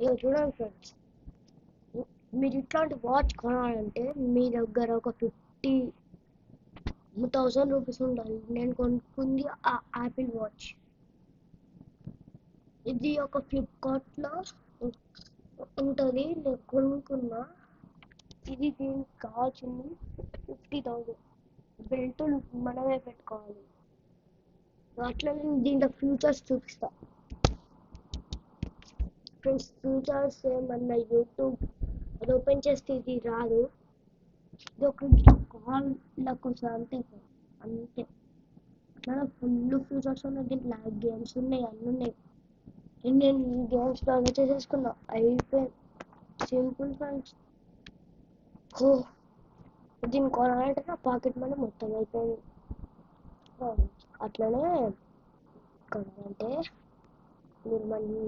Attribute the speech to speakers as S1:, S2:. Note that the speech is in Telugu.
S1: ఇక చూడండి ఫ్రెండ్స్, మీరు ఇట్లాంటి వాచ్ కొనాలంటే మీ దగ్గర ఒక 50,000 రూపీస్ ఉండాలి. నేను కొనుక్కుంది ఆ యాపిల్ వాచ్. ఇది ఒక ఫ్లిప్కార్ట్లో ఉంటుంది, నేను కొనుక్కున్నా. ఇది దీనికి కావాల్సింది 50,000. బెల్ట్ మనమే పెట్టుకోవాలి. అట్లనే దీంట్లో ఫ్యూచర్స్ చూపిస్తా ఫ్రెండ్స్. ఫ్యూచర్స్ ఏమన్నా యూట్యూబ్ అది ఓపెన్ చేస్తే ఇది రాదు. ఇది ఒక కాళ్ళ కోసం అంతే friends. అంతే అట్లా ఫుల్ ఫ్యూచర్స్ ఉన్నాయి. దీంట్లో గేమ్స్ ఉన్నాయి, అన్నీ ఉన్నాయి. నేను గేమ్స్ డౌన్లోడ్ చేసేసుకున్నా, అయిపోయింది. Simple friends. ఓ దీన్ని కొనాలంటే నా పాకెట్ మనీ మొత్తం అయిపోయింది. అట్లనే కొనాలంటే మీరు మళ్ళీ